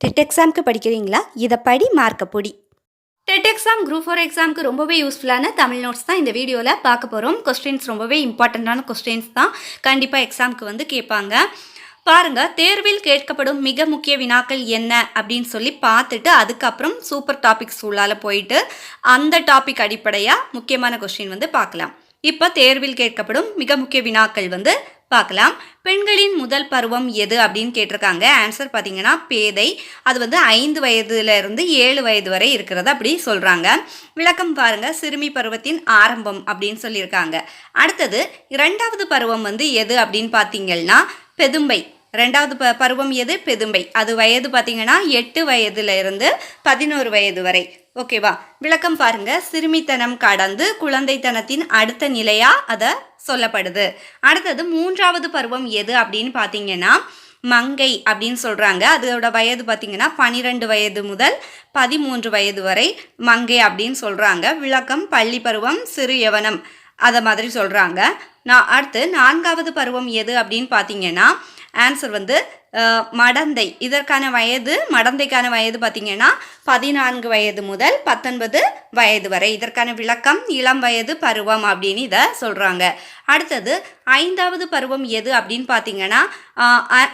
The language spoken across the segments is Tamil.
டெட் எக்ஸாமுக்கு படிக்கிறீங்களா? இதை படி மார்க்க பொடி. டெட் எக்ஸாம் குரூப் 4 எக்ஸாமுக்கு ரொம்பவே யூஸ்ஃபுல்லான தமிழ் நோட்ஸ் தான் இந்த வீடியோவில் பார்க்க போகிறோம். கொஸ்டின்ஸ் ரொம்பவே இம்பார்ட்டண்ட்டான கொஸ்டின்ஸ் தான். கண்டிப்பாக எக்ஸாமுக்கு வந்து கேட்பாங்க. பாருங்க, தேர்வில் கேட்கப்படும் மிக முக்கிய வினாக்கள் என்ன அப்படின்னு சொல்லி பார்த்துட்டு அதுக்கப்புறம் சூப்பர் டாபிக்ஸ் உள்ளால போயிட்டு அந்த டாபிக் அடிப்படையாக முக்கியமான கொஸ்டின் வந்து பார்க்கலாம். இப்போ தேர்வில் கேட்கப்படும் மிக முக்கிய வினாக்கள் வந்து பார்க்கலாம். பெண்களின் முதல் பருவம் எது அப்படின்னு கேட்டிருக்காங்க. ஆன்சர் பார்த்தீங்கன்னா பேதை. அது வந்து 5 வயதுலேருந்து 7 வயது வரை இருக்கிறது அப்படி சொல்கிறாங்க. விளக்கம் பாருங்க, சிறுமி பருவத்தின் ஆரம்பம் அப்படின்னு சொல்லியிருக்காங்க. அடுத்தது 2வது பருவம் வந்து எது அப்படின்னு பார்த்தீங்கன்னா பெதும்பை. 2வது பருவம் எது? பெதும்பை. அது வயது பார்த்தீங்கன்னா 8 வயதுலேருந்து 11 வயது வரை. ஓகேவா? விளக்கம் பாருங்க, சிறுமித்தனம் கடந்து குழந்தைத்தனத்தின் அடுத்த நிலையா அதை சொல்லப்படுது. அடுத்தது 3வது பருவம் எது அப்படின்னு பார்த்தீங்கன்னா மங்கை அப்படின்னு சொல்கிறாங்க. அதோட வயது பார்த்தீங்கன்னா 12 வயது முதல் 13 வயது வரை மங்கை அப்படின்னு சொல்கிறாங்க. விளக்கம் பள்ளி பருவம், சிறு யவனம் அதை மாதிரி சொல்கிறாங்க. அடுத்து 4வது பருவம் எது அப்படின்னு பார்த்தீங்கன்னா ஆன்சர் வந்து மடந்தை. இதற்கான வயது, மடந்தைக்கான வயது பார்த்தீங்கன்னா 14 வயது முதல் 19 வயது வரை. இதற்கான விளக்கம் இளம் வயது பருவம் அப்படின்னு இதை சொல்கிறாங்க. அடுத்தது 5வது பருவம் எது அப்படின்னு பார்த்தீங்கன்னா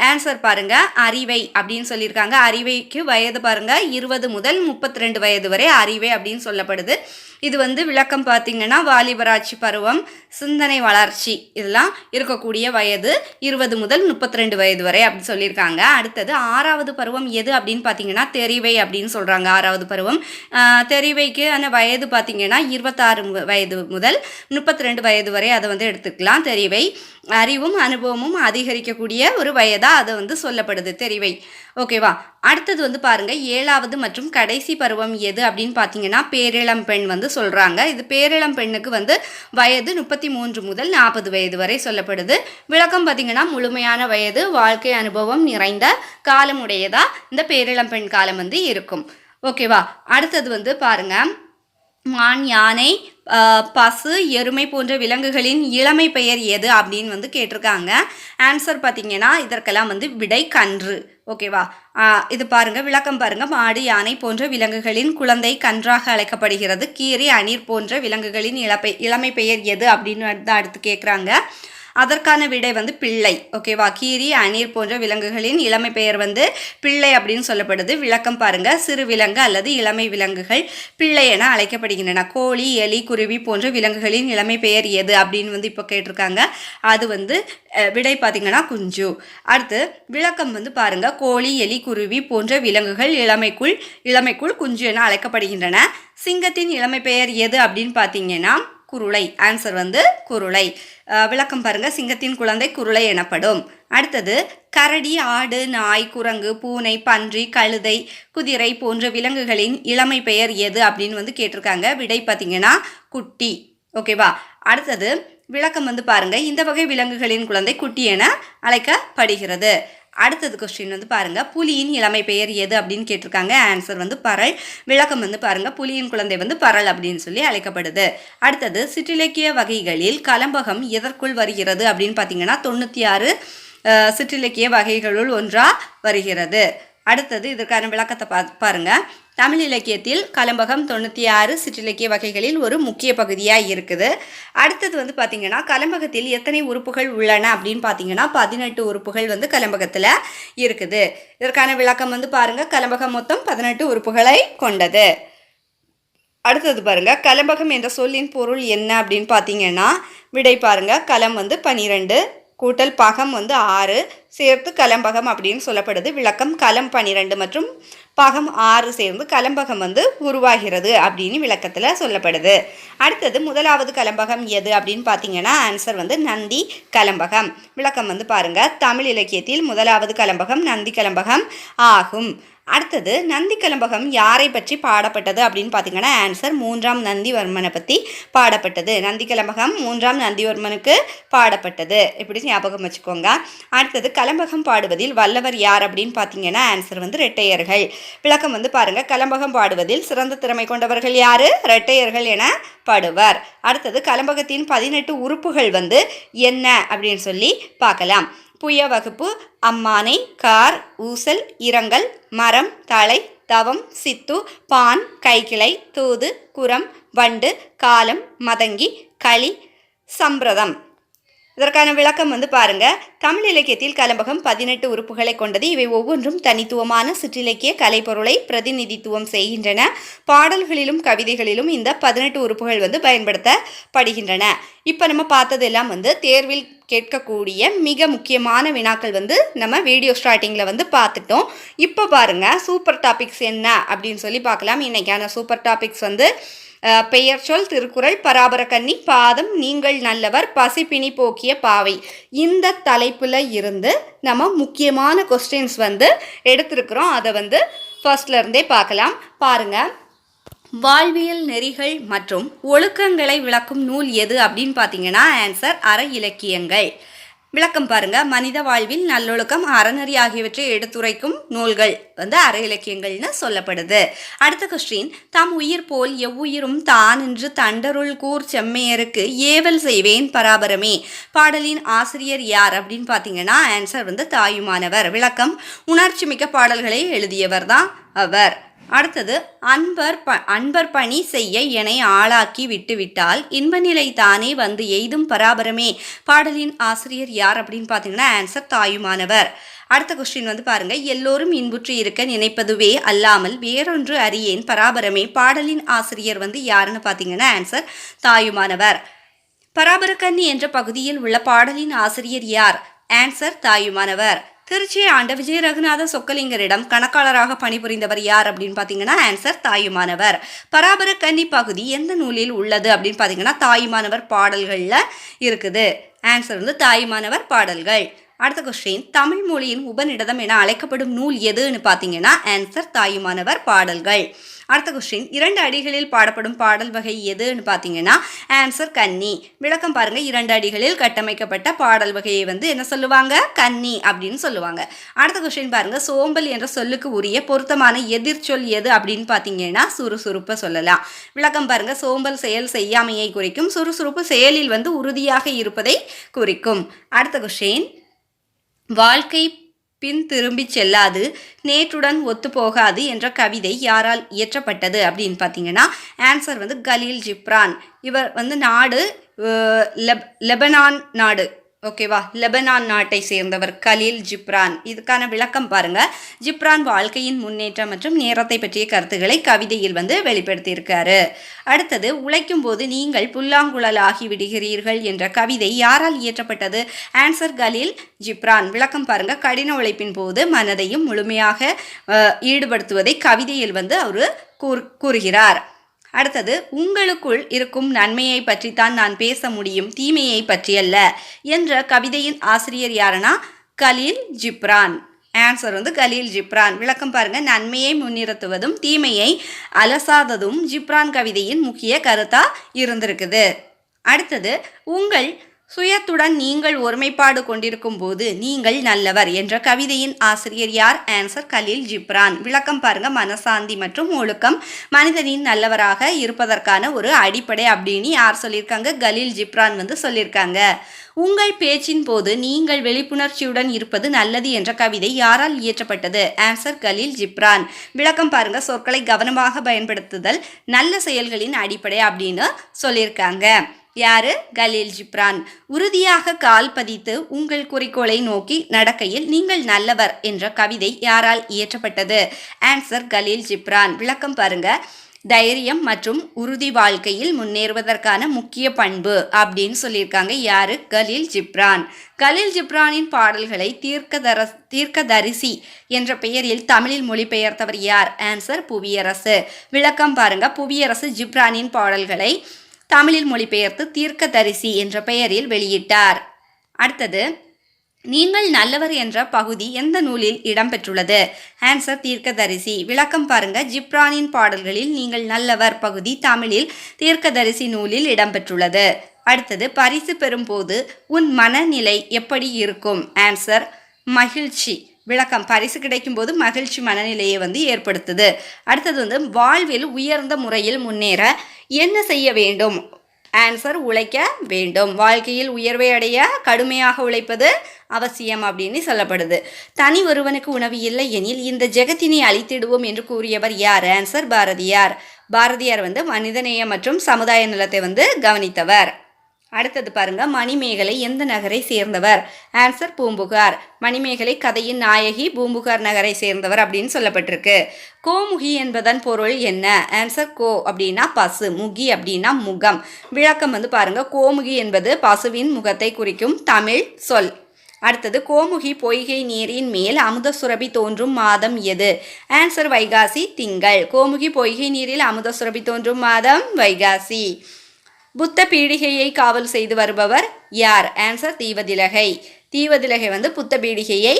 ஆன்சர் பாருங்க, அறிவை அப்படின்னு சொல்லியிருக்காங்க. அறிவைக்கு வயது பாருங்க 20 முதல் 32 வயது வரை அறிவை அப்படின்னு சொல்லப்படுது. இது வந்து விளக்கம் பார்த்தீங்கன்னா வாலிபராட்சி பருவம், சிந்தனை வளர்ச்சி இதெல்லாம் இருக்கக்கூடிய வயது 20 முதல் 32 வயது வரை அப்படின்னு சொல்லியிருக்காங்க. அடுத்தது 6வது பருவம் எது அப்படின்னு பார்த்தீங்கன்னா தெரிவை அப்படின்னு சொல்கிறாங்க. 6வது பருவம் தெரிவைக்கு வயது பார்த்தீங்கன்னா 26 வயது முதல் 32 வயது வரை அதை வந்து எடுத்துக்கலாம். தெரிவை அறிவும் அனுபவமும் அதிகரிக்கக்கூடிய ஒரு வயதாக அதை வந்து சொல்லப்படுது தெரிவை. ஓகேவா? அடுத்தது வந்து பாருங்க, 7வது மற்றும் கடைசி பருவம் எது அப்படின்னு பார்த்தீங்கன்னா பேரிளம் பெண் வந்து சொல்கிறாங்க. இது பேரிளம் பெண்ணுக்கு வந்து வயது 33 முதல் 40 வயது வரை சொல்லப்படுது. விளக்கம் பார்த்தீங்கன்னா முழுமையான வயது, வாழ்க்கை அனுபவம் நிறைந்த காலமுடையதா இந்த பேரிளம் பெண் காலம் வந்து இருக்கும். ஓகேவா? அடுத்தது வந்து பாருங்க, மான், யானை, பசு, எருமை போன்ற விலங்குகளின் இளமை பெயர் எது அப்படின்னு வந்து கேட்டிருக்காங்க. ஆன்சர் பார்த்தீங்கன்னா இதற்கெல்லாம் வந்து விடை கன்று. ஓகேவா? இது பாருங்க, விளக்கம் பாருங்க, மாடு, யானை போன்ற விலங்குகளின் குழந்தை கன்றாக அழைக்கப்படுகிறது. கீரி, அணிர் போன்ற விலங்குகளின் இளமை பெயர் எது அப்படின்னு தான் அடுத்து கேட்குறாங்க. அதற்கான விடை வந்து பிள்ளை. ஓகேவா? கீரி, அணிர் போன்ற விலங்குகளின் இளமை பெயர் வந்து பிள்ளை அப்படின்னு சொல்லப்படுது. விளக்கம் பாருங்க, சிறு விலங்கு அல்லது இளமை விலங்குகள் பிள்ளை என அழைக்கப்படுகின்றன. கோழி, எலி, குருவி போன்ற விலங்குகளின் இளமை பெயர் எது அப்படின்னு வந்து இப்போ கேட்டிருக்காங்க. அது வந்து விடை பார்த்தீங்கன்னா குஞ்சு. அடுத்து விளக்கம் வந்து பாருங்க, கோழி, எலி, குருவி போன்ற விலங்குகள் இளமைக்குள் குஞ்சு என அழைக்கப்படுகின்றன. சிங்கத்தின் இளமை பெயர் எது அப்படின்னு பார்த்தீங்கன்னா குருளை. ஆன்சர் வந்து குருளை. விளக்கம் பாருங்க, சிங்கத்தின் குழந்தை குருளை எனப்படும். அடுத்தது கரடி, ஆடு, நாய், குரங்கு, பூனை, பன்றி, கழுதை, குதிரை போன்ற விலங்குகளின் இளமை பெயர் எது அப்படின்னு வந்து கேட்டிருக்காங்க. விடை பார்த்தீங்கன்னா குட்டி. ஓகேவா? அடுத்தது விளக்கம் வந்து பாருங்க, இந்த வகை விலங்குகளின் குழந்தை குட்டி என அழைக்கப்படுகிறது. அடுத்தது கொஸ்டின் வந்து பாருங்க, புலியின் இளமை பெயர் எது அப்படின்னு கேட்டிருக்காங்க. ஆன்சர் வந்து பரல். விளக்கம் வந்து பாருங்க, புலியின் குழந்தை வந்து பரல் அப்படின்னு சொல்லி அழைக்கப்படுது. அடுத்தது சிற்றிலக்கிய வகைகளில் கலம்பகம் எதற்குள் வருகிறது அப்படின்னு பார்த்தீங்கன்னா 96 சிற்றிலக்கிய வகைகளுள் ஒன்றா வருகிறது. அடுத்தது இதற்கான விளக்கத்தை பாருங்க, தமிழ் இலக்கியத்தில் கலம்பகம் 96 சிற்றிலக்கிய வகைகளில் ஒரு முக்கிய பகுதியாக இருக்குது. அடுத்தது வந்து பார்த்தீங்கன்னா கலம்பகத்தில் எத்தனை உறுப்புகள் உள்ளன அப்படின்னு பார்த்தீங்கன்னா 18 உறுப்புகள் வந்து கலம்பகத்தில் இருக்குது. இதற்கான விளக்கம் வந்து பாருங்க, கலம்பகம் மொத்தம் 18 உறுப்புகளை கொண்டது. அடுத்தது பாருங்க, கலம்பகம் என்ற சொல்லின் பொருள் என்ன அப்படின்னு பார்த்தீங்கன்னா விடை பாருங்க, களம் வந்து 12 கூட்டல் பகம் வந்து 6 சேர்த்து கலம்பகம் அப்படின்னு சொல்லப்படுது. விளக்கம் களம் 12 மற்றும் பகம் 6 சேர்ந்து கலம்பகம் வந்து உருவாகிறது அப்படின்னு விளக்கத்தில் சொல்லப்படுது. அடுத்தது 1வது கலம்பகம் எது அப்படின்னு பார்த்தீங்கன்னா ஆன்சர் வந்து நந்தி கலம்பகம். விளக்கம் வந்து பாருங்க, தமிழ் இலக்கியத்தில் 1வது கலம்பகம் நந்தி கலம்பகம் ஆகும். அடுத்தது நந்தி கலம்பகம் யாரை பற்றி பாடப்பட்டது அப்படின்னு பார்த்தீங்கன்னா ஆன்சர் 3ஆம் நந்திவர்மனை பற்றி பாடப்பட்டது. நந்தி கலம்பகம் 3ஆம் நந்திவர்மனுக்கு பாடப்பட்டது. இப்படி ஞாபகம் வச்சுக்கோங்க. அடுத்தது கலம்பகம் பாடுவதில் வல்லவர் யார் அப்படின்னு பார்த்தீங்கன்னா ஆன்சர் வந்து ரெட்டையர்கள். விளக்கம் வந்து பாருங்க, கலம்பகம் பாடுவதில் சிறந்த திறமை கொண்டவர்கள் யாரு? ரெட்டையர்கள் என பாடுவர். அடுத்தது கலம்பகத்தின் 18 உறுப்புகள் வந்து என்ன அப்படின்னு சொல்லி பார்க்கலாம். புய வகுப்பு, அம்மானை, கார், ஊசல், இரங்கல், மரம், தலை, தவம், சித்து, பான், கைக்கிளை, தூது, குரம், வண்டு, காலம், மதங்கி, களி, சம்பிரதம். இதற்கான விளக்கம் பாருங்க. தமிழ் இலக்கியத்தில் கலம்பகம் 18 உறுப்புகளை கொண்டது. இவை ஒவ்வொன்றும் தனித்துவமான சிற்றிலக்கிய கலைப்பொருளை பிரதிநிதித்துவம் செய்கின்றன. பாடல்களிலும் கவிதைகளிலும் இந்த 18 உறுப்புகள் பயன்படுத்தப்படுகின்றன. இப்போ நம்ம பார்த்ததெல்லாம் தேர்வில் கேட்கக்கூடிய மிக முக்கியமான வினாக்கள் நம்ம வீடியோ ஸ்டார்டிங்கில் பார்த்துட்டோம். இப்போ பாருங்க சூப்பர் டாபிக்ஸ் என்ன அப்படின்னு சொல்லி பார்க்கலாம். இன்னைக்கான சூப்பர் டாபிக்ஸ் பெயர் சொல், திருக்குறள், பராபரக்கன்னி, பாதம், நீங்கள் நல்லவர், பசிப்பினி போக்கிய பாவை. இந்த தலைப்பில் இருந்து நம்ம முக்கியமான கொஸ்டின்ஸ் எடுத்திருக்கிறோம். அதை ஃபர்ஸ்ட்லேருந்தே பார்க்கலாம். பாருங்கள். வாழ்வியல் நெறிகள் மற்றும் ஒழுக்கங்களை விளக்கும் நூல் எது அப்படின்னு பார்த்தீங்கன்னா ஆன்சர் அற இலக்கியங்கள். விளக்கம் பாருங்க. மனித வாழ்வில் நல்லொழுக்கம், அறநெறி ஆகியவற்றை எடுத்துரைக்கும் நூல்கள் அற இலக்கியங்கள்னு சொல்லப்படுது. அடுத்த கொஸ்டின், தாம் உயிர் போல் எவ்வுயிரும் தான் என்று தண்டருள் கூர் செம்மையருக்கு ஏவல் செய்வேன் பராபரமே. பாடலின் ஆசிரியர் யார் அப்படின்னு பார்த்தீங்கன்னா ஆன்சர் தாயுமானவர். விளக்கம், உணர்ச்சி மிக்க பாடல்களை எழுதியவர் தான் அவர். அடுத்தது, அன்பர் பணி செய்ய என்னை ஆளாக்கி விட்டுவிட்டால் இன்ப நிலை தானே எய்தும் பராபரமே. பாடலின் ஆசிரியர் யார் அப்படின்னு பார்த்தீங்கன்னா ஆன்சர் தாயுமானவர். அடுத்த கொஸ்டின் பாருங்க. எல்லோரும் இன்புற்று இருக்க நினைப்பதுவே அல்லாமல் வேறொன்று அறியேன் பராபரமே. பாடலின் ஆசிரியர் யாருன்னு பார்த்தீங்கன்னா ஆன்சர் தாயுமானவர். பராபரக்கன்னி என்ற பகுதியில் உள்ள பாடலின் ஆசிரியர் யார்? ஆன்சர் தாயுமானவர். திருச்சியை ஆண்ட விஜய ரகுநாத சொக்கலிங்கரிடம் கணக்காளராக பணிபுரிந்தவர் யார் அப்படின்னு பார்த்தீங்கன்னா ஆன்சர் தாயுமானவர். பராபரக்கன்னி பகுதி எந்த நூலில் உள்ளது அப்படின்னு பார்த்தீங்கன்னா தாயுமானவர் பாடல்களில் இருக்குது. ஆன்சர் தாயுமானவர் பாடல்கள். அடுத்த கொஸ்டின், தமிழ் மொழியின் உபநிடதம் என அழைக்கப்படும் நூல் எதுன்னு பார்த்தீங்கன்னா ஆன்சர் தாயுமானவர் பாடல்கள். அடுத்த கொஸ்டின், 2 அடிகளில் பாடப்படும் பாடல் வகை எதுன்னு பார்த்தீங்கன்னா ஆன்சர் கன்னி. விளக்கம் பாருங்க. 2 அடிகளில் கட்டமைக்கப்பட்ட பாடல் வகையை என்ன சொல்லுவாங்க? கன்னி அப்படின்னு சொல்லுவாங்க. அடுத்த கொஸ்டின் பாருங்க. சோம்பல் என்ற சொல்லுக்கு உரிய பொருத்தமான எதிர்ச்சொல் எது அப்படின்னு பார்த்தீங்கன்னா சுறுசுறுப்பை சொல்லலாம். விளக்கம் பாருங்க. சோம்பல் செயல் செய்யாமையை குறிக்கும், சுறுசுறுப்பு செயலில் உறுதியாக இருப்பதை குறிக்கும். அடுத்த கொஸ்டின், வாழ்க்கை பின் திரும்பி செல்லாது, நேற்றுடன் ஒத்துப்போகாது என்ற கவிதை யாரால் இயற்றப்பட்டது அப்படின்னு பார்த்தீங்கன்னா ஆன்சர் கலீல் ஜிப்ரான். இவர் நாடு லெபனான் நாடு. ஓகேவா? லெபனான் நாட்டை சேர்ந்தவர் கலீல் ஜிப்ரான். இதுக்கான விளக்கம் பாருங்க. ஜிப்ரான் வாழ்க்கையின் முன்னேற்றம் மற்றும் நேரத்தை பற்றிய கருத்துக்களை கவிதையில் வெளிப்படுத்தியிருக்காரு. அடுத்தது, உழைக்கும் போது நீங்கள் புல்லாங்குழல் ஆகி விடுகிறீர்கள் என்ற கவிதை யாரால் இயற்றப்பட்டது? ஆன்சர் கலீல் ஜிப்ரான். விளக்கம் பாருங்க. கடின உழைப்பின் போது மனதையும் முழுமையாக ஈடுபடுத்துவதை கவிதையில் அவர் கூறுகிறார். அடுத்தது, உங்களுக்குள் இருக்கும் நன்மையை பற்றித்தான் நான் பேச முடியும், தீமையை பற்றியல்ல என்ற கவிதையின் ஆசிரியர் யாருன்னா கலீல் ஜிப்ரான். ஆன்சர் கலீல் ஜிப்ரான். விளக்கம் பாருங்க. நன்மையை முன்னிறுத்துவதும் தீமையை அலசாததும் ஜிப்ரான் கவிதையின் முக்கிய கருத்தா இருந்திருக்குது. அடுத்தது, உங்கள் சுயத்துடன் நீங்கள் ஒருமைப்பாடு கொண்டிருக்கும் போது நீங்கள் நல்லவர் என்ற கவிதையின் ஆசிரியர் யார்? ஆன்சர் கலீல் ஜிப்ரான். விளக்கம் பாருங்க. மனசாந்தி மற்றும் ஒழுக்கம் மனிதனின் நல்லவராக இருப்பதற்கான ஒரு அடிப்படை அப்படின்னு யார் சொல்லியிருக்காங்க? கலீல் ஜிப்ரான் சொல்லியிருக்காங்க. உங்கள் பேச்சின் போது நீங்கள் விழிப்புணர்ச்சியுடன் இருப்பது நல்லது என்ற கவிதை யாரால் இயற்றப்பட்டது? ஆன்சர் கலீல் ஜிப்ரான். விளக்கம் பாருங்க. சொற்களை கவனமாக பயன்படுத்துதல் நல்ல செயல்களின் அடிப்படை அப்படின்னு சொல்லியிருக்காங்க. யாரு? கலீல் ஜிப்ரான். உறுதியாக கால் பதித்து உங்கள் குறிக்கோளை நோக்கி நடக்கையில் நீங்கள் நல்லவர் என்ற கவிதை யாரால் இயற்றப்பட்டது? ஆன்சர் கலீல் ஜிப்ரான். விளக்கம் பாருங்க. தைரியம் மற்றும் உறுதி வாழ்க்கையில் முன்னேறுவதற்கான முக்கிய பண்பு அப்படின்னு சொல்லியிருக்காங்க. யாரு? கலீல் ஜிப்ரான். கலீல் ஜிப்ரானின் பாடல்களை தீர்க்கதரிசி என்ற பெயரில் தமிழில் மொழிபெயர்த்தவர் யார்? ஆன்சர் புவியரசு. விளக்கம் பாருங்க. புவியரசு ஜிப்ரானின் பாடல்களை தமிழில் மொழிபெயர்த்து தீர்க்கதரிசி என்ற பெயரில் வெளியிட்டார். அடுத்தது, நீங்கள் நல்லவர் என்ற பகுதி எந்த நூலில் இடம்பெற்றுள்ளது? ஆன்சர் தீர்க்கதரிசி. விளக்கம் பாருங்க. ஜிப்ரானின் பாடல்களில் நீங்கள் நல்லவர் பகுதி தமிழில் தீர்க்கதரிசி நூலில் இடம்பெற்றுள்ளது. அடுத்தது, பரிசு பெறும்போது உன் மனநிலை எப்படி இருக்கும்? ஆன்சர் மகிழ்ச்சி. விளக்கம், பரிசு கிடைக்கும் போது மகிழ்ச்சி மனநிலையை ஏற்படுத்துது. அடுத்தது வாழ்வில் உயர்ந்த முறையில் முன்னேற என்ன செய்ய வேண்டும்? ஆன்சர் உழைக்க வேண்டும். வாழ்க்கையில் உயர்வை அடைய கடுமையாக உழைப்பது அவசியம் அப்படின்னு சொல்லப்படுது. தனி ஒருவனுக்கு உணவு இல்லை எனில் இந்த ஜெகத்தினை அழித்திடுவோம் என்று கூறியவர் யார்? ஆன்சர் பாரதியார். பாரதியார் மனிதநேயம் மற்றும் சமுதாய நலத்தை கவனித்தவர். அடுத்தது பாருங்க, மணிமேகலை எந்த நகரை சேர்ந்தவர்? ஆன்சர் பூம்புகார். மணிமேகலை கதையின் நாயகி பூம்புகார் நகரை சேர்ந்தவர் அப்படின்னு சொல்லப்பட்டிருக்கு. கோமுகி என்பதன் பொருள் என்ன? ஆன்சர் கோ அப்படின்னா பசு, முகி அப்படின்னா முகம். விளக்கம் பாருங்க, கோமுகி என்பது பசுவின் முகத்தை குறிக்கும் தமிழ் சொல். அடுத்தது, கோமுகி பொய்கை நீரின் மேல் அமுத சுரபி தோன்றும் மாதம் எது? ஆன்சர் வைகாசி திங்கள். கோமுகி பொய்கை நீரில் அமுத சுரபி தோன்றும் மாதம் வைகாசி. புத்த பீடிகையை காவல் செய்து வருபவர் யார்? ஆன்சர் தீவதிலகை. தீவதிலகை புத்த பீடிகையை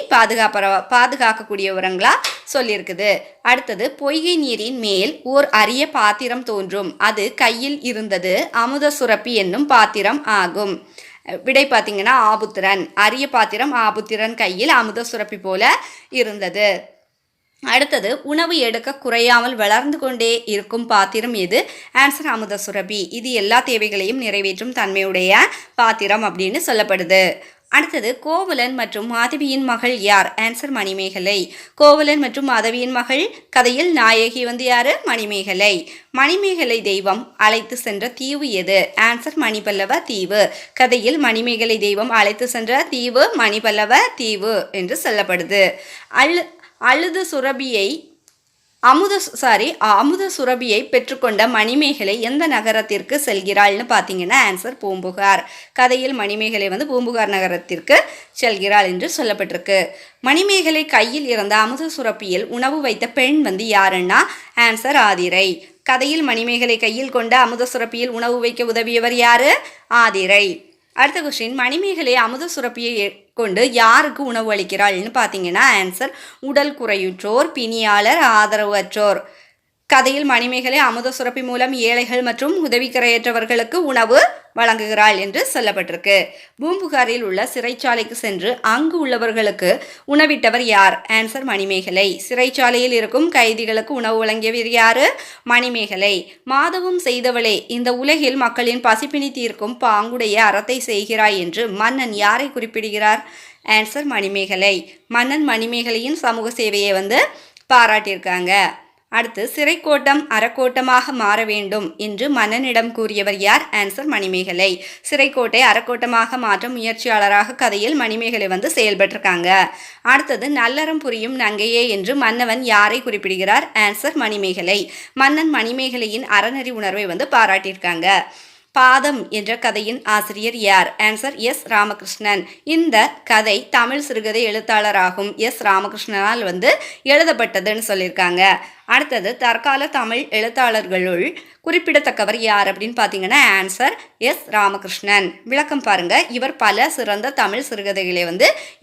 பாதுகாக்கக்கூடியவங்களா சொல்லியிருக்குது. அடுத்தது, பொய்கை நீரின் மேல் ஓர் அரிய பாத்திரம் தோன்றும், அது கையில் இருந்தது அமுத சுரப்பி என்னும் பாத்திரம் ஆகும். விடை பார்த்தீங்கன்னா ஆபுத்திரன். அரிய பாத்திரம் ஆபுத்திரன் கையில் அமுத சுரப்பி போல இருந்தது. அடுத்தது, உணவு எடுக்க குறையாமல் வளர்ந்து கொண்டே இருக்கும் பாத்திரம் எது? ஆன்சர் அமுத சுரபி. இது எல்லா தேவைகளையும் நிறைவேற்றும் தன்மையுடைய பாத்திரம் அப்படின்னு சொல்லப்படுது. அடுத்தது, கோவலன் மற்றும் மாதவியின் மகள் யார்? ஆன்சர் மணிமேகலை. கோவலன் மற்றும் மாதவியின் மகள் கதையில் நாயகி யாரு? மணிமேகலை. மணிமேகலை தெய்வம் அழைத்து சென்ற தீவு எது? ஆன்சர் மணிபல்லவ தீவு. கதையில் மணிமேகலை தெய்வம் அழைத்து சென்ற தீவு மணிபல்லவ தீவு என்று சொல்லப்படுது. அமுத சுரபியை பெற்றுக்கொண்ட மணிமேகலை எந்த நகரத்திற்கு செல்கிறாள்னு பார்த்தீங்கன்னா ஆன்சர் பூம்புகார். கதையில் மணிமேகலை பூம்புகார் நகரத்திற்கு செல்கிறாள் என்று சொல்லப்பட்டிருக்கு. மணிமேகலை கையில் இருந்த அமுத சுரப்பியில் உணவு வைத்த பெண் யாருன்னா ஆன்சர் ஆதிரை. கதையில் மணிமேகலை கையில் கொண்ட அமுத சுரப்பியில் உணவு வைக்க உதவியவர் யாரு? ஆதிரை. அடுத்த கொஸ்டின், மணிமேகலை அமுத சுரப்பியை கொண்டு யாருக்கு உணவு அளிக்கிறாள்னு பார்த்தீங்கன்னா ஆன்சர் உடல் குறையுற்றோர், பிணியாளர், ஆதரவற்றோர். கதையில் மணிமேகலை அமுத சுரப்பி மூலம் ஏழைகள் மற்றும் உதவிக்கரையற்றவர்களுக்கு உணவு வழங்குகிறாள் என்று சொல்லப்பட்டிருக்கு. பூம்புகாரில் உள்ள சிறைச்சாலைக்கு சென்று அங்கு உள்ளவர்களுக்கு உணவிட்டவர் யார்? ஆன்சர் மணிமேகலை. சிறைச்சாலையில் இருக்கும் கைதிகளுக்கு உணவு வழங்கியவர் யாரு? மணிமேகலை. மாதவம் செய்தவளே, இந்த உலகில் மக்களின் பசிப்பினி தீர்க்கும் பாங்குடைய அறத்தை செய்கிறாய் என்று மன்னன் யாரை குறிப்பிடுகிறார்? ஆன்சர் மணிமேகலை. மன்னன் மணிமேகலையின் சமூக சேவையை பாராட்டியிருக்காங்க. அடுத்து, சிறைக்கோட்டம் அறக்கோட்டமாக மாற வேண்டும் என்று மன்னனிடம் கூறியவர் யார்? ஆன்சர் மணிமேகலை. சிறைக்கோட்டை அறக்கோட்டமாக மாற்ற முயற்சியாளராக கதையில் மணிமேகலை செயல்பட்டிருக்காங்க. அடுத்தது, நல்லறம் புரியும் நங்கையே என்று மன்னவன் யாரை குறிப்பிடுகிறார்? ஆன்சர் மணிமேகலை. மன்னன் மணிமேகலையின் அறநெறி உணர்வை பாராட்டியிருக்காங்க. பாதம் என்ற கதையின் ஆசிரியர் யார்? Answer S Ramakrishnan. இந்த கதை தமிழ் சிறுகதை எழுத்தாளராகும் எஸ் ராமகிருஷ்ணனால் எழுதப்பட்டதுன்னு சொல்லியிருக்காங்க. அடுத்தது, தற்கால தமிழ் எழுத்தாளர்களுள் குறிப்பிடத்தக்கவர் யார் அப்படின்னு பார்த்தீங்கன்னா ஆன்சர் எஸ் ராமகிருஷ்ணன். விளக்கம் பாருங்க, இவர் பல சிறந்த தமிழ் சிறுகதைகளை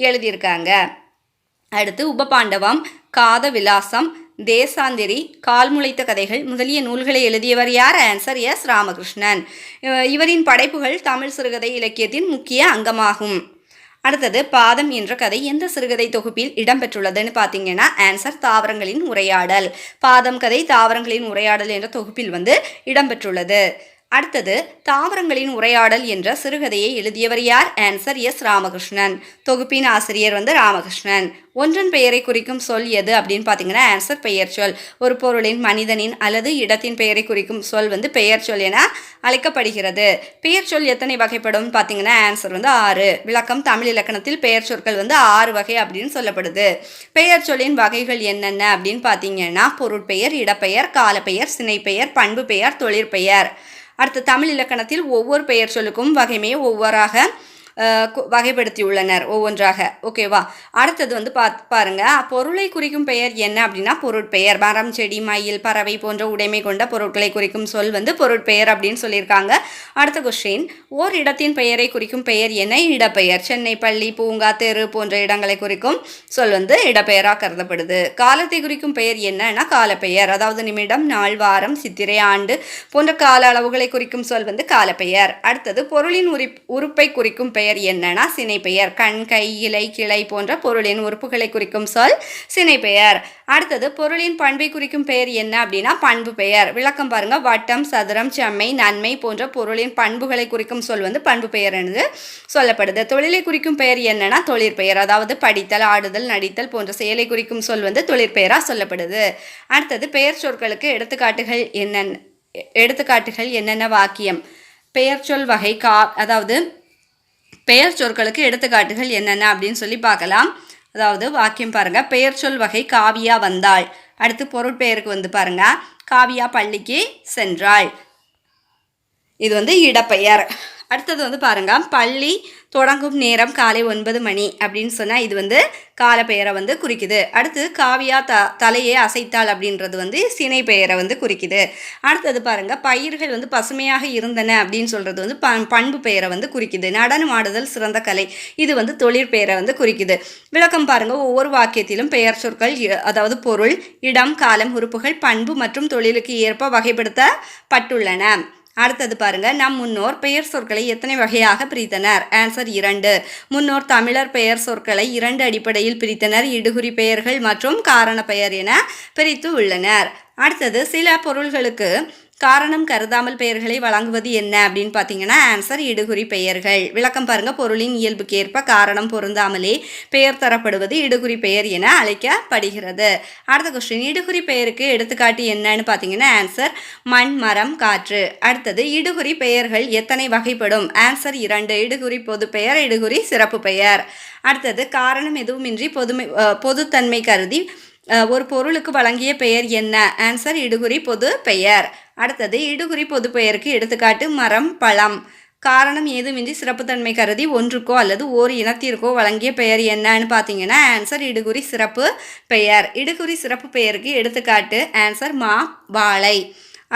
எழுதியிருக்காங்க. அடுத்து, உபபாண்டவம், காத விலாசம், தேசாந்திரி, கால்முளைத்த கதைகள் முதலிய நூல்களை எழுதியவர் யார்? Answer S Ramakrishnan. இவரின் படைப்புகள் தமிழ் சிறுகதை இலக்கியத்தின் முக்கிய அங்கமாகும். அடுத்தது, பாதம் என்ற கதை எந்த சிறுகதை தொகுப்பில் இடம்பெற்றுள்ளதுன்னு பார்த்தீங்கன்னா ஆன்சர் தாவரங்களின் உரையாடல். பாதம் கதை தாவரங்களின் உரையாடல் என்ற தொகுப்பில் இடம்பெற்றுள்ளது. அடுத்தது, தாவரங்களின் உரையாடல் என்ற சிறுகதையை எழுதியவர் யார்? Answer S Ramakrishnan. தொகுப்பின் ஆசிரியர் ராமகிருஷ்ணன். ஒன்றன் பெயரை குறிக்கும் சொல் எது அப்படின்னு பார்த்தீங்கன்னா ஆன்சர் பெயர் சொல். ஒரு பொருளின், மனிதனின் அல்லது இடத்தின் பெயரை குறிக்கும் சொல் பெயர் சொல் என அழைக்கப்படுகிறது. பெயர் சொல் எத்தனை வகைப்படும் பார்த்தீங்கன்னா ஆன்சர் 6. விளக்கம், தமிழ் இலக்கணத்தில் பெயர் சொற்கள் 6 வகை அப்படின்னு சொல்லப்படுது. பெயர் சொல்லின் வகைகள் என்னென்ன அப்படின்னு பார்த்தீங்கன்னா பொருட்பெயர், இடப்பெயர், காலப்பெயர், சினைப்பெயர், பண்பு பெயர், தொழிற்பெயர். அடுத்து, தமிழ் இலக்கணத்தில் ஒவ்வொரு பெயர் சொல்லுக்கும் வகைமையை ஒவ்வொருவராக வகைப்படுத்தியுள்ளனர் ஒவ்வொன்றாக. ஓகேவா? அடுத்தது பாருங்க, பொருளை குறிக்கும் பெயர் என்ன அப்படின்னா பொருட்பெயர். மரம், செடி, மயில், பறவை போன்ற உடைமை கொண்ட பொருட்களை குறிக்கும் சொல் பொருட்பெயர் அப்படின்னு சொல்லியிருக்காங்க. அடுத்த கொஸ்டின், ஓர் இடத்தின் பெயரை குறிக்கும் பெயர் என்ன? இடப்பெயர். சென்னை, பள்ளி, பூங்கா, தெரு போன்ற இடங்களை குறிக்கும் சொல் இடப்பெயராக கருதப்படுது. காலத்தை குறிக்கும் பெயர் என்னன்னா காலப்பெயர். அதாவது நிமிடம், நாள், வாரம், சித்திரை, ஆண்டு போன்ற கால அளவுகளை குறிக்கும் சொல் காலப்பெயர். அடுத்தது, பொருளின் உறுப்பை குறிக்கும் பெயர் பெயர் என்னன்னா சினைப்பெயர். கண், கை, இலை, கிளை போன்ற பொருளின் உறுப்புகளை குறிக்கும் சொல் சினைப்பெயர். அடுத்தது பொருளின் பண்பை குறிக்கும் பெயர் என்ன அப்படின்னா பண்பு பெயர். விளக்கம் பாருங்க. வட்டம், சதுரம், செம்மை, நன்மை போன்ற பொருளின் பண்புகளை குறிக்கும் சொல் வந்து பண்பு பெயர் என்று சொல்லப்படுது. தொழிலை குறிக்கும் பெயர் என்னன்னா தொழிற்பெயர். அதாவது படித்தல், ஆடுதல், நடித்தல் போன்ற செயலை குறிக்கும் சொல் வந்து தொழிற்பெயரா சொல்லப்படுது. அடுத்தது பெயர் சொற்களுக்கு எடுத்துக்காட்டுகள் என்னென்ன வாக்கியம். பெயர் சொல் வகை அதாவது பெயர் சொற்களுக்கு எடுத்துக்காட்டுகள் என்னென்ன அப்படின்னு சொல்லி பார்க்கலாம். அதாவது வாக்கியம் பாருங்க. பெயர் சொல் வகை காவியா வந்தாள். அடுத்து பொருட்பெயருக்கு வந்து பாருங்க. காவியா பள்ளிக்கு சென்றாள். இது வந்து இடப்பெயர். அடுத்தது வந்து பாருங்க. பள்ளி தொடங்கும் நேரம் காலை 9 மணி அப்படின்னு சொன்னால் இது வந்து காலப்பெயரை வந்து குறிக்குது. அடுத்து காவியா தலையை அசைத்தாள் அப்படின்றது வந்து சினை பெயரை வந்து குறிக்குது. அடுத்தது பாருங்க. பயிர்கள் வந்து பசுமையாக இருந்தன அப்படின்னு சொல்றது வந்து பண்பு பெயரை வந்து குறிக்குது. நடனம் ஆடுதல் சிறந்த கலை, இது வந்து தொழிற்பெயரை வந்து குறிக்குது. விளக்கம் பாருங்க. ஒவ்வொரு வாக்கியத்திலும் பெயர் சொற்கள் அதாவது பொருள், இடம், காலம், உறுப்புகள், பண்பு மற்றும் தொழிலுக்கு ஏற்ப வகைப்படுத்தப்பட்டுள்ளன. அடுத்தது பாருங்க. நம் முன்னோர் பெயர் சொற்களை எத்தனை வகையாக பிரித்தனர். ஆன்சர் 2. முன்னோர் தமிழர் பெயர் சொற்களை 2 அடிப்படையில் பிரித்தனர். இடுகுறி பெயர்கள் மற்றும் காரண பெயர் என பிரித்து உள்ளனர். அடுத்தது சில பொருள்களுக்கு காரணம் கருதாமல் பெயர்களை வழங்குவது என்ன அப்படின்னு பார்த்தீங்கன்னா ஆன்சர் இடுகுறி பெயர்கள். விளக்கம் பாருங்க. பொருளின் இயல்புக்கு ஏற்ப காரணம் பொருந்தாமலே பெயர் தரப்படுவது இடுகுறி பெயர் என அழைக்கப்படுகிறது. அடுத்த கொஸ்டின். இடுகுறி பெயருக்கு எடுத்துக்காட்டு என்னன்னு பார்த்தீங்கன்னா ஆன்சர் மண், மரம், காற்று. அடுத்தது இடுகுறி பெயர்கள் எத்தனை வகைப்படும். ஆன்சர் 2. இடுகுறி பொது பெயர், இடுகுறி சிறப்பு பெயர். அடுத்தது காரணம் எதுவுமின்றி பொதுத்தன்மை கருதி ஒரு பொருளுக்கு வழங்கிய பெயர் என்ன. ஆன்சர் இடுகுறி பொது பெயர். அடுத்தது இடுகுறி பொது பெயருக்கு எடுத்துக்காட்டு மரம், பழம். காரணம் ஏதுமின்றி சிறப்புத்தன்மை கருதி ஒன்றுக்கோ அல்லது ஓர் இனத்திற்கோ வழங்கிய பெயர் என்னன்னு பார்த்தீங்கன்னா ஆன்சர் இடுகுறி சிறப்பு பெயர். இடுகுறி சிறப்பு பெயருக்கு எடுத்துக்காட்டு ஆன்சர் மா, வாழை.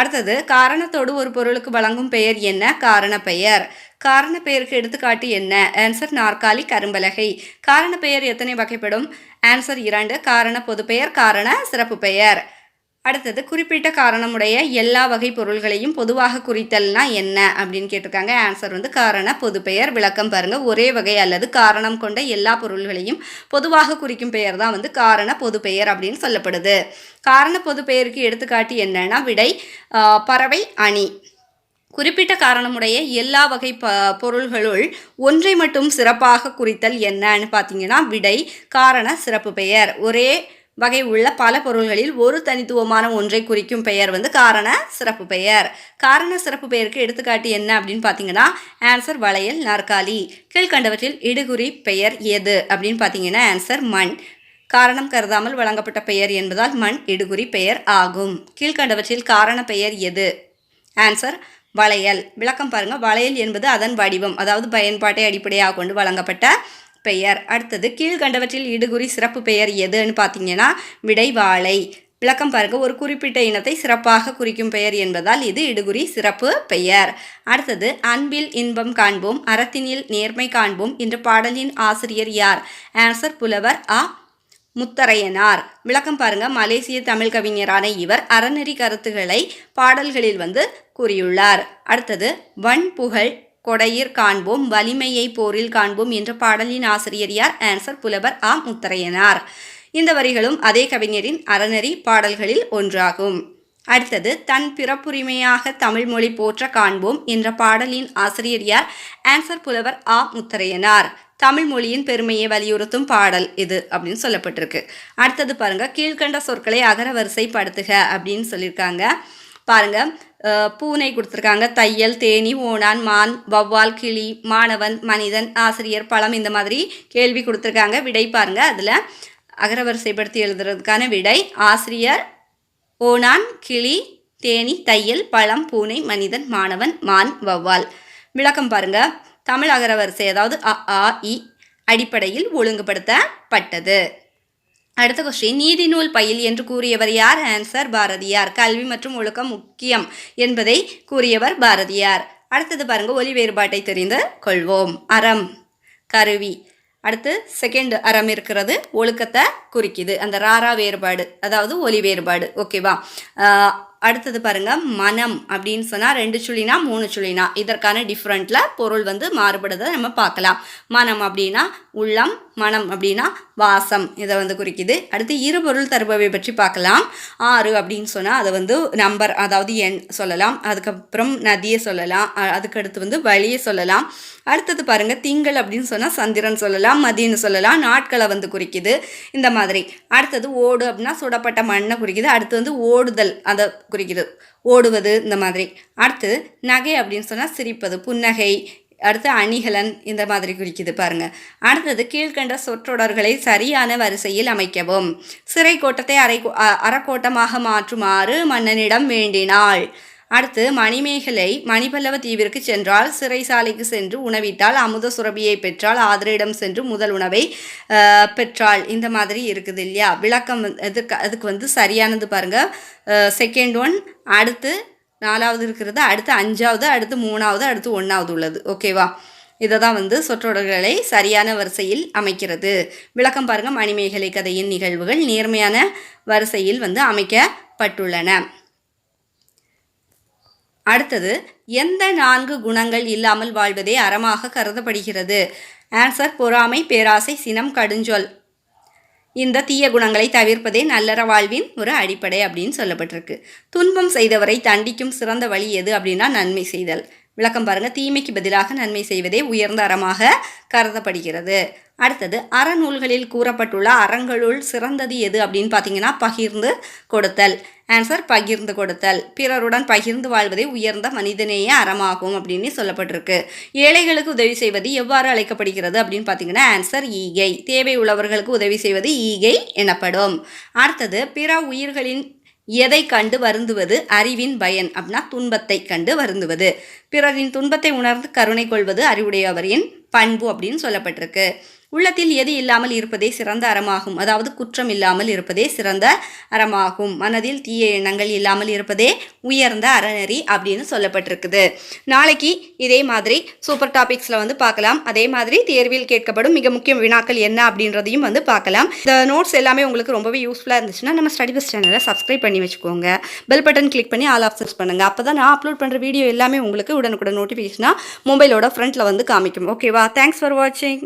அடுத்தது காரணத்தோடு ஒரு பொருளுக்கு வழங்கும் பெயர் என்ன. காரண பெயர். காரண பெயருக்கு எடுத்துக்காட்டு என்ன. ஆன்சர் நாற்காலி, கரும்பலகை. காரண பெயர் எத்தனை வகைப்படும். ஆன்சர் 2. காரண பொது பெயர், காரண சிறப்பு பெயர். அடுத்தது குறிப்பிட்ட காரணமுடைய எல்லா வகை பொருள்களையும் பொதுவாக குறித்தல்னா என்ன அப்படின்னு கேட்டிருக்காங்க. ஆன்சர் வந்து காரண பொது பெயர். விளக்கம் பாருங்க. ஒரே வகை அல்லது காரணம் கொண்ட எல்லா பொருள்களையும் பொதுவாக குறிக்கும் பெயர் தான் வந்து காரண பொது பெயர் அப்படின்னு சொல்லப்படுது. காரண பொது பெயருக்கு எடுத்துக்காட்டு என்னன்னா விடை பறவை, அணி. குறிப்பிட்ட காரணமுடைய எல்லா வகை பொருள்களுள் ஒன்றை மட்டும் சிறப்பாக குறித்தல் என்னன்னு பார்த்தீங்கன்னா விடை காரண சிறப்பு பெயர். ஒரே வகை உள்ள பல பொருள்களில் ஒரு தனித்துவமான ஒன்றை குறிக்கும் பெயர் வந்து காரண சிறப்பு பெயர். காரண சிறப்பு பெயருக்கு எடுத்துக்காட்டு என்ன அப்படின்னு பார்த்தீங்கன்னா ஆன்சர் வளையல், நாற்காலி. கீழ்கண்டவற்றில் இடுகுறி பெயர் எது அப்படின்னு பார்த்தீங்கன்னா ஆன்சர் மண். காரணம் கருதாமல் வழங்கப்பட்ட பெயர் என்பதால் மண் இடுகுறி பெயர் ஆகும். கீழ்கண்டவற்றில் காரண பெயர் எது. ஆன்சர் வளையல். விளக்கம் பாருங்க. வளையல் என்பது அதன் வடிவம் அதாவது பயன்பாட்டை அடிப்படையாக கொண்டு வழங்கப்பட்ட பெயர். அடுத்தது கீழ்கண்டவற்றில் இடுகுறி சிறப்பு பெயர் எதுன்னு பார்த்தீங்கன்னா விடை வாழை. விளக்கம் பாருங்க. ஒரு குறிப்பிட்ட இனத்தை சிறப்பாக குறிக்கும் பெயர் என்பதால் இது இடுகுறி சிறப்பு பெயர். அடுத்தது அன்பில் இன்பம் காண்போம், அறத்தினில் நேர்மை காண்போம் என்ற பாடலின் ஆசிரியர் யார். ஆன்சர் புலவர் ஆ முத்தரையனார். விளக்கம் பாருங்க. மலேசிய தமிழ் கவிஞரான இவர் அறநெறி கருத்துக்களை பாடல்களில் வந்து கூறியுள்ளார். அடுத்தது வன்புகழ் கொடையிற் காண்போம், வலிமையை போரில் காண்போம் என்ற பாடலின் ஆசிரியர் யார். ஆன்சர் புலவர் ஆ முத்தரையனார். இந்த வரிகளும் அதே கவிஞரின் அறநெறி பாடல்களில் ஒன்றாகும். அடுத்தது தன் பிறப்புரிமையாக தமிழ் மொழி போற்ற காண்போம் என்ற பாடலின் ஆசிரியர் யார். ஆன்சர் புலவர் ஆ முத்தரையனார். தமிழ் மொழியின் பெருமையை வலியுறுத்தும் பாடல் இது அப்படின்னு சொல்லப்பட்டிருக்கு. அடுத்தது பாருங்க. கீழ்கண்ட சொற்களை அகர வரிசைப்படுத்துக அப்படின்னு சொல்லியிருக்காங்க. பாருங்க. பூனை கொடுத்துருக்காங்க, தையல், தேனி, ஓணான், மான், வௌவால், கிளி, மாணவன், மனிதன், ஆசிரியர், பழம் இந்த மாதிரி கேள்வி கொடுத்துருக்காங்க. விடை பாருங்க. அதில் அகரவரிசைப்படுத்தி எழுதுறதுக்கான விடை ஆசிரியர், ஓணான், கிளி, தேனி, தையல், பழம், பூனை, மனிதன், மாணவன், மான், வௌவால். விளக்கம் பாருங்க. தமிழ் அகரவரிசை அதாவது அ, ஆ, இ அடிப்படையில் ஒழுங்குபடுத்தப்பட்டது. அடுத்த கொஸ்டின். நீதி நூல் பயில் என்று கூறியவர் யார். ஆன்சர் பாரதியார். கல்வி மற்றும் ஒழுக்கம் முக்கியம் என்பதை கூறியவர் பாரதியார். அடுத்தது பாருங்க. ஒலி வேறுபாட்டை தெரிந்து கொள்வோம். அறம், கருவி. அடுத்து செகண்ட் அறம் இருக்கிறது ஒழுக்கத்தை குறிக்குது. அந்த ராரா வேறுபாடு அதாவது ஒலி வேறுபாடு. ஓகேவா. அடுத்தது பாருங்க, மனம் அப்படின்னு சொன்னால் 2 சுழினா 3 சுழினா இதற்கான டிஃப்ரெண்ட்டில் பொருள் வந்து மாறுபடுறதை நம்ம பார்க்கலாம். மனம் அப்படின்னா உள்ளம், மனம் அப்படின்னா வாசம், இதை வந்து குறிக்குது. அடுத்து இருபொருள் தருபவை பற்றி பார்க்கலாம். 6 அப்படின்னு சொன்னால் அதை வந்து நம்பர், அதாவது எண் சொல்லலாம். அதுக்கப்புறம் நதியை சொல்லலாம். அதுக்கடுத்து வந்து வழியை சொல்லலாம். அடுத்தது பாருங்கள், திங்கள் அப்படின்னு சொன்னால் சந்திரன் சொல்லலாம், மதின்னு சொல்லலாம், நாட்களை வந்து குறிக்குது இந்த மாதிரி. அடுத்தது ஓடு அப்படின்னா சுடப்பட்ட மண்ணை குறிக்குது. அடுத்து வந்து ஓடுதல் அதை குறிக்குது, ஓடுவது இந்த மாதிரி. அடுத்து நகை அப்படின்னு சொன்னால் சிரிப்பது, புன்னகை. அடுத்து அணிகலன் இந்த மாதிரி குறிக்குது பாருங்க. அடுத்தது கீழ்கண்ட சொற்றொடர்களை சரியான வரிசையில் அமைக்கவும். சிறை கோட்டத்தை அறக்கோட்டமாக மாற்றுமாறு மன்னனிடம் வேண்டினாள். அடுத்து மணிமேகலை மணிபல்லவ தீவிற்கு சென்றால், சிறைசாலைக்கு சென்று உணவிட்டால், அமுத சுரபியை பெற்றால், ஆதரிடம் சென்று முதல் உணவை பெற்றாள். இந்த மாதிரி இருக்குது இல்லையா. விளக்கம் அதுக்கு வந்து சரியானது பாருங்கள், செகண்ட் ஒன். அடுத்து 4வது இருக்கிறது, அடுத்து 5வது, அடுத்து 3வது, அடுத்து 1வது உள்ளது. ஓகேவா. இதை தான் வந்து சொற்றொடர்களை சரியான வரிசையில் அமைக்கிறது. விளக்கம் பாருங்கள், மணிமேகலை கதையின் நிகழ்வுகள் நேர்மையான வரிசையில் வந்து அமைக்கப்பட்டுள்ளன. அடுத்தது, எந்த 4 குணங்கள் இல்லாமல் வாழ்வதே அறமாக கருதப்படுகிறது? ஆன்சர், பொறாமை, பேராசை, சினம், கடுஞ்சொல். இந்த தீய குணங்களை தவிர்ப்பதே நல்லற வாழ்வின் ஒரு அடிப்படை அப்படின்னு சொல்லப்பட்டிருக்கு. துன்பம் செய்தவரை தண்டிக்கும் சிறந்த வழி எது அப்படின்னா நன்மை செய்தல். விளக்கம் பாருங்கள், தீமைக்கு பதிலாக நன்மை செய்வதே உயர்ந்த அறமாக கருதப்படுகிறது. அடுத்தது, அறநூல்களில் கூறப்பட்டுள்ள அறங்களுள் சிறந்தது எது அப்படின்னு பார்த்தீங்கன்னா பகிர்ந்து கொடுத்தல். ஆன்சர், பகிர்ந்து கொடுத்தல். பிறருடன் பகிர்ந்து வாழ்வதே உயர்ந்த மனிதநேய அறமாகும் அப்படின்னு சொல்லப்பட்டிருக்கு. ஏழைகளுக்கு உதவி செய்வது எவ்வாறு அழைக்கப்படுகிறது அப்படின்னு பார்த்தீங்கன்னா ஆன்சர், ஈகை. தேவை உள்ளவர்களுக்கு உதவி செய்வது ஈகை எனப்படும். அடுத்தது, பிற உயிர்களின் எதை கண்டு வருந்துவது அறிவின் பயன் அப்படின்னா துன்பத்தை கண்டு வருந்துவது. பிறரின் துன்பத்தை உணர்ந்து கருணை கொள்வது அறிவுடையவரின் பண்பு அப்படின்னு சொல்லப்பட்டிருக்கு. உள்ளத்தில் எது இல்லாமல் இருப்பதே சிறந்த அறமாகும், அதாவது குற்றம் இல்லாமல் இருப்பதே சிறந்த அறமாகும். மனதில் தீய எண்ணங்கள் இல்லாமல் இருப்பதே உயர்ந்த அறநெறி அப்படின்னு சொல்லப்பட்டிருக்குது. நாளைக்கு இதே மாதிரி சூப்பர் டாபிக்ஸில் வந்து பார்க்கலாம். அதே மாதிரி தேர்வில் கேட்கப்படும் மிக முக்கிய வினாக்கள் என்ன அப்படின்றதையும் வந்து பார்க்கலாம். இந்த நோட்ஸ் எல்லாமே உங்களுக்கு ரொம்பவே யூஸ்ஃபுல்லாக இருந்துச்சுன்னா நம்ம ஸ்டடி பஸ் சேனலை சப்ஸ்கிரைப் பண்ணி வச்சுக்கோங்க. பெல் பட்டன் கிளிக் பண்ணி ஆல் ஆப்ஷன்ஸ் பண்ணுங்கள். அப்போ தான் நான் அப்லோட் பண்ணுற வீடியோ எல்லாமே உங்களுக்கு உடனுக்குடன் நோட்டிஃபிகேஷனாக மொபைலோட ஃப்ரண்ட்டில் வந்து காமிக்கும். ஓகேவா. தேங்க்ஸ் ஃபார் வாட்சிங்.